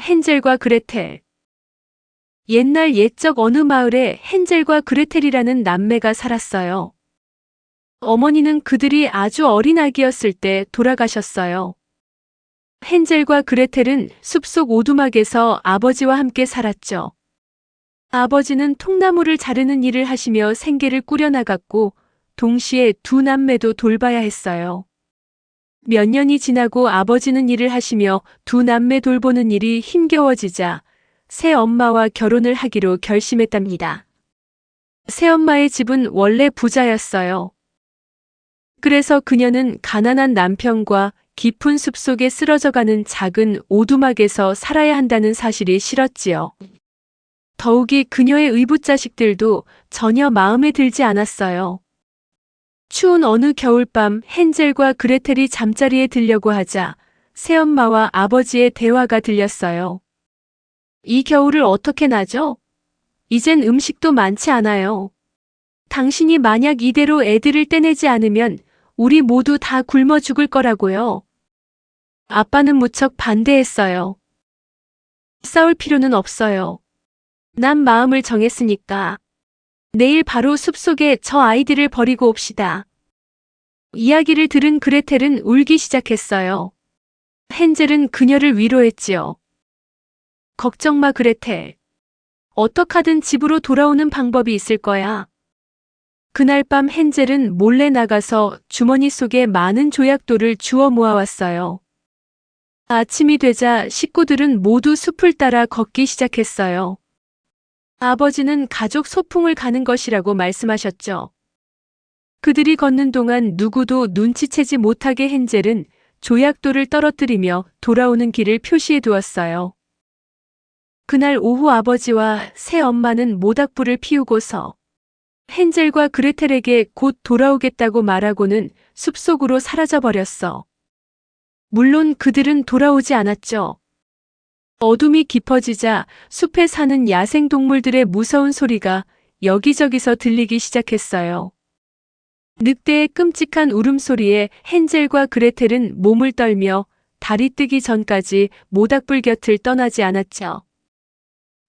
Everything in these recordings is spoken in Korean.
헨젤과 그레텔. 옛날 옛적 어느 마을에 헨젤과 그레텔이라는 남매가 살았어요. 어머니는 그들이 아주 어린 아기였을 때 돌아가셨어요. 헨젤과 그레텔은 숲속 오두막에서 아버지와 함께 살았죠. 아버지는 통나무를 자르는 일을 하시며 생계를 꾸려나갔고, 동시에 두 남매도 돌봐야 했어요. 몇 년이 지나고 아버지는 일을 하시며 두 남매 돌보는 일이 힘겨워지자 새엄마와 결혼을 하기로 결심했답니다. 새엄마의 집은 원래 부자였어요. 그래서 그녀는 가난한 남편과 깊은 숲속에 쓰러져가는 작은 오두막에서 살아야 한다는 사실이 싫었지요. 더욱이 그녀의 의붓자식들도 전혀 마음에 들지 않았어요. 추운 어느 겨울밤 헨젤과 그레텔이 잠자리에 들려고 하자 새엄마와 아버지의 대화가 들렸어요. 이 겨울을 어떻게 나죠? 이젠 음식도 많지 않아요. 당신이 만약 이대로 애들을 떼내지 않으면 우리 모두 다 굶어 죽을 거라고요. 아빠는 무척 반대했어요. 싸울 필요는 없어요. 난 마음을 정했으니까. 내일 바로 숲속에 저 아이들을 버리고 옵시다. 이야기를 들은 그레텔은 울기 시작했어요. 헨젤은 그녀를 위로했지요. 걱정 마, 그레텔. 어떡하든 집으로 돌아오는 방법이 있을 거야. 그날 밤 헨젤은 몰래 나가서 주머니 속에 많은 조약돌을 주워 모아왔어요. 아침이 되자 식구들은 모두 숲을 따라 걷기 시작했어요. 아버지는 가족 소풍을 가는 것이라고 말씀하셨죠. 그들이 걷는 동안 누구도 눈치채지 못하게 헨젤은 조약돌을 떨어뜨리며 돌아오는 길을 표시해 두었어요. 그날 오후 아버지와 새엄마는 모닥불을 피우고서 헨젤과 그레텔에게 곧 돌아오겠다고 말하고는 숲속으로 사라져버렸어. 물론 그들은 돌아오지 않았죠. 어둠이 깊어지자 숲에 사는 야생동물들의 무서운 소리가 여기저기서 들리기 시작했어요. 늑대의 끔찍한 울음소리에 헨젤과 그레텔은 몸을 떨며 달이 뜨기 전까지 모닥불 곁을 떠나지 않았죠.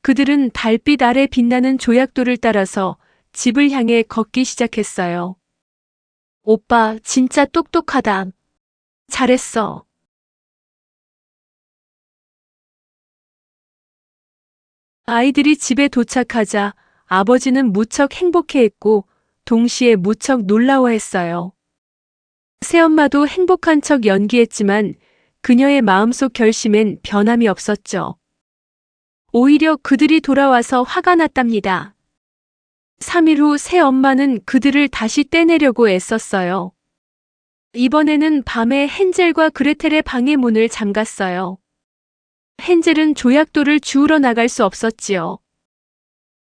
그들은 달빛 아래 빛나는 조약돌을 따라서 집을 향해 걷기 시작했어요. 오빠, 진짜 똑똑하다. 잘했어. 아이들이 집에 도착하자 아버지는 무척 행복해했고 동시에 무척 놀라워했어요. 새엄마도 행복한 척 연기했지만 그녀의 마음속 결심엔 변함이 없었죠. 오히려 그들이 돌아와서 화가 났답니다. 3일 후 새엄마는 그들을 다시 떼내려고 애썼어요. 이번에는 밤에 헨젤과 그레텔의 방의 문을 잠갔어요. 헨젤은 조약돌을 주우러 나갈 수 없었지요.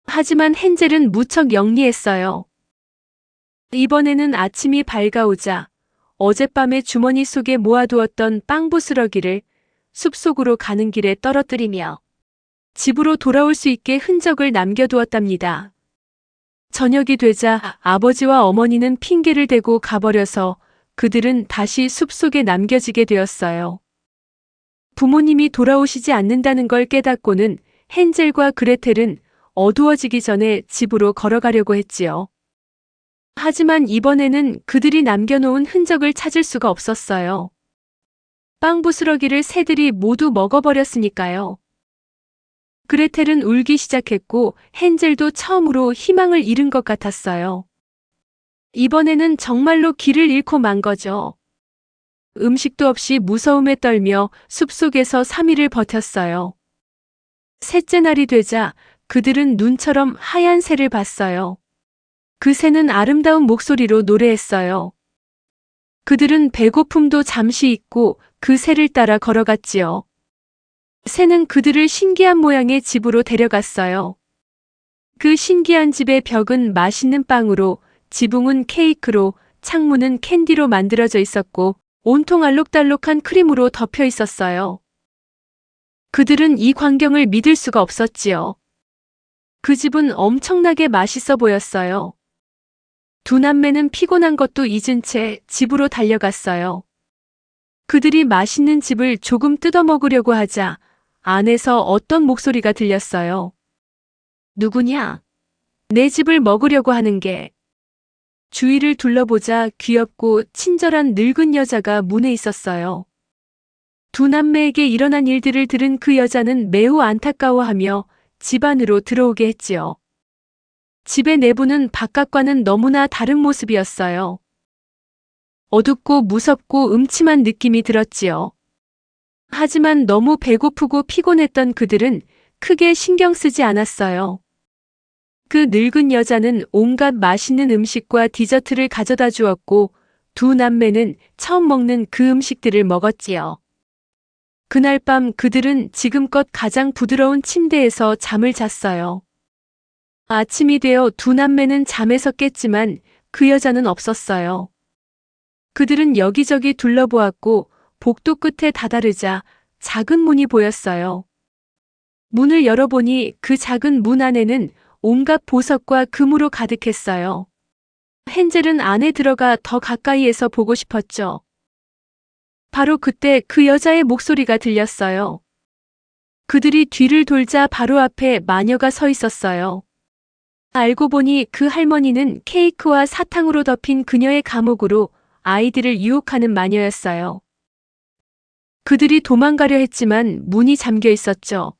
하지만 헨젤은 무척 영리했어요. 이번에는 아침이 밝아오자 어젯밤에 주머니 속에 모아두었던 빵 부스러기를 숲속으로 가는 길에 떨어뜨리며 집으로 돌아올 수 있게 흔적을 남겨두었답니다. 저녁이 되자 아버지와 어머니는 핑계를 대고 가버려서 그들은 다시 숲속에 남겨지게 되었어요. 부모님이 돌아오시지 않는다는 걸 깨닫고는 헨젤과 그레텔은 어두워지기 전에 집으로 걸어가려고 했지요. 하지만 이번에는 그들이 남겨놓은 흔적을 찾을 수가 없었어요. 빵 부스러기를 새들이 모두 먹어버렸으니까요. 그레텔은 울기 시작했고 헨젤도 처음으로 희망을 잃은 것 같았어요. 이번에는 정말로 길을 잃고 만 거죠. 음식도 없이 무서움에 떨며 숲속에서 3일을 버텼어요. 셋째 날이 되자 그들은 눈처럼 하얀 새를 봤어요. 그 새는 아름다운 목소리로 노래했어요. 그들은 배고픔도 잠시 잊고 그 새를 따라 걸어갔지요. 새는 그들을 신기한 모양의 집으로 데려갔어요. 그 신기한 집의 벽은 맛있는 빵으로, 지붕은 케이크로, 창문은 캔디로 만들어져 있었고 온통 알록달록한 크림으로 덮여 있었어요. 그들은 이 광경을 믿을 수가 없었지요. 그 집은 엄청나게 맛있어 보였어요. 두 남매는 피곤한 것도 잊은 채 집으로 달려갔어요. 그들이 맛있는 집을 조금 뜯어먹으려고 하자 안에서 어떤 목소리가 들렸어요. 누구냐? 내 집을 먹으려고 하는 게. 주위를 둘러보자 귀엽고 친절한 늙은 여자가 문에 있었어요. 두 남매에게 일어난 일들을 들은 그 여자는 매우 안타까워하며 집 안으로 들어오게 했지요. 집의 내부는 바깥과는 너무나 다른 모습이었어요. 어둡고 무섭고 음침한 느낌이 들었지요. 하지만 너무 배고프고 피곤했던 그들은 크게 신경 쓰지 않았어요. 그 늙은 여자는 온갖 맛있는 음식과 디저트를 가져다 주었고 두 남매는 처음 먹는 그 음식들을 먹었지요. 그날 밤 그들은 지금껏 가장 부드러운 침대에서 잠을 잤어요. 아침이 되어 두 남매는 잠에서 깼지만 그 여자는 없었어요. 그들은 여기저기 둘러보았고 복도 끝에 다다르자 작은 문이 보였어요. 문을 열어보니 그 작은 문 안에는 온갖 보석과 금으로 가득했어요. 헨젤은 안에 들어가 더 가까이에서 보고 싶었죠. 바로 그때 그 여자의 목소리가 들렸어요. 그들이 뒤를 돌자 바로 앞에 마녀가 서 있었어요. 알고 보니 그 할머니는 케이크와 사탕으로 덮인 그녀의 감옥으로 아이들을 유혹하는 마녀였어요. 그들이 도망가려 했지만 문이 잠겨 있었죠.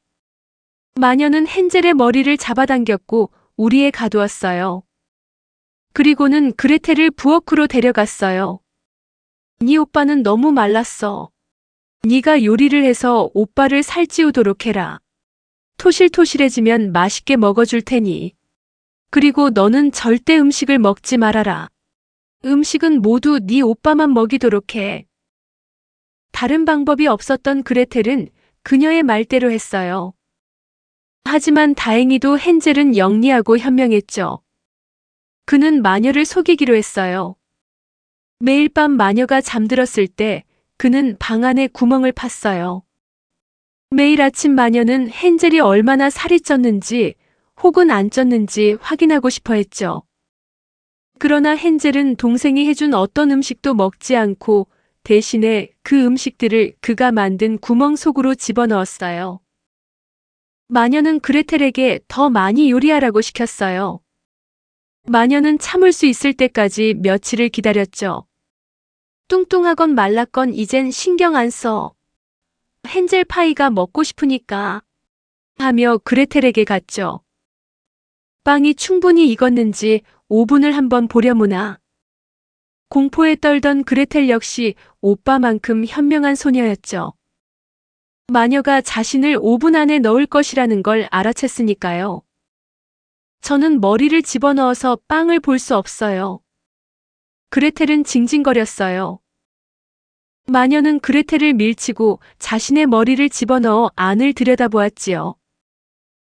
마녀는 헨젤의 머리를 잡아당겼고 우리에 가두었어요. 그리고는 그레텔을 부엌으로 데려갔어요. 네 오빠는 너무 말랐어. 네가 요리를 해서 오빠를 살찌우도록 해라. 토실토실해지면 맛있게 먹어줄 테니. 그리고 너는 절대 음식을 먹지 말아라. 음식은 모두 네 오빠만 먹이도록 해. 다른 방법이 없었던 그레텔은 그녀의 말대로 했어요. 하지만 다행히도 헨젤은 영리하고 현명했죠. 그는 마녀를 속이기로 했어요. 매일 밤 마녀가 잠들었을 때 그는 방 안에 구멍을 팠어요. 매일 아침 마녀는 헨젤이 얼마나 살이 쪘는지 혹은 안 쪘는지 확인하고 싶어 했죠. 그러나 헨젤은 동생이 해준 어떤 음식도 먹지 않고 대신에 그 음식들을 그가 만든 구멍 속으로 집어넣었어요. 마녀는 그레텔에게 더 많이 요리하라고 시켰어요. 마녀는 참을 수 있을 때까지 며칠을 기다렸죠. 뚱뚱하건 말랐건 이젠 신경 안 써. 헨젤 파이가 먹고 싶으니까 하며 그레텔에게 갔죠. 빵이 충분히 익었는지 오븐을 한번 보려무나. 공포에 떨던 그레텔 역시 오빠만큼 현명한 소녀였죠. 마녀가 자신을 오븐 안에 넣을 것이라는 걸 알아챘으니까요. 저는 머리를 집어넣어서 빵을 볼 수 없어요. 그레텔은 징징거렸어요. 마녀는 그레텔을 밀치고 자신의 머리를 집어넣어 안을 들여다보았지요.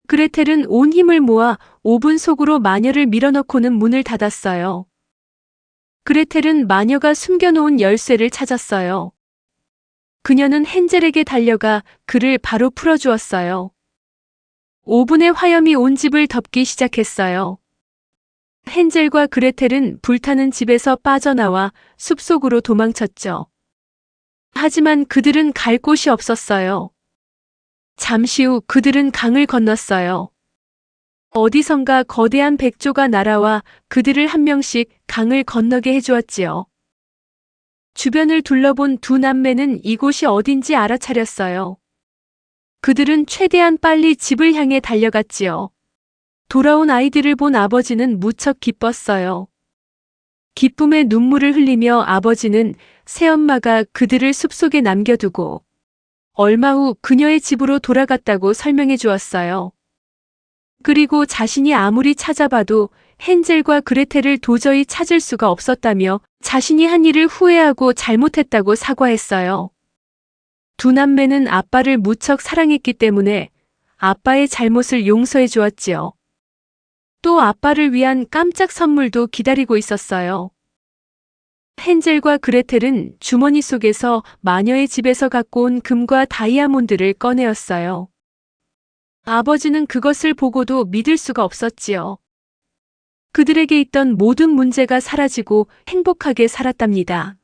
그레텔은 온 힘을 모아 오븐 속으로 마녀를 밀어넣고는 문을 닫았어요. 그레텔은 마녀가 숨겨놓은 열쇠를 찾았어요. 그녀는 헨젤에게 달려가 그를 바로 풀어주었어요. 오븐의 화염이 온 집을 덮기 시작했어요. 헨젤과 그레텔은 불타는 집에서 빠져나와 숲속으로 도망쳤죠. 하지만 그들은 갈 곳이 없었어요. 잠시 후 그들은 강을 건넜어요. 어디선가 거대한 백조가 날아와 그들을 한 명씩 강을 건너게 해주었지요. 주변을 둘러본 두 남매는 이곳이 어딘지 알아차렸어요. 그들은 최대한 빨리 집을 향해 달려갔지요. 돌아온 아이들을 본 아버지는 무척 기뻤어요. 기쁨의 눈물을 흘리며 아버지는 새엄마가 그들을 숲속에 남겨두고 얼마 후 그녀의 집으로 돌아갔다고 설명해 주었어요. 그리고 자신이 아무리 찾아봐도 헨젤과 그레텔을 도저히 찾을 수가 없었다며 자신이 한 일을 후회하고 잘못했다고 사과했어요. 두 남매는 아빠를 무척 사랑했기 때문에 아빠의 잘못을 용서해 주었지요. 또 아빠를 위한 깜짝 선물도 기다리고 있었어요. 헨젤과 그레텔은 주머니 속에서 마녀의 집에서 갖고 온 금과 다이아몬드를 꺼내었어요. 아버지는 그것을 보고도 믿을 수가 없었지요. 그들에게 있던 모든 문제가 사라지고 행복하게 살았답니다.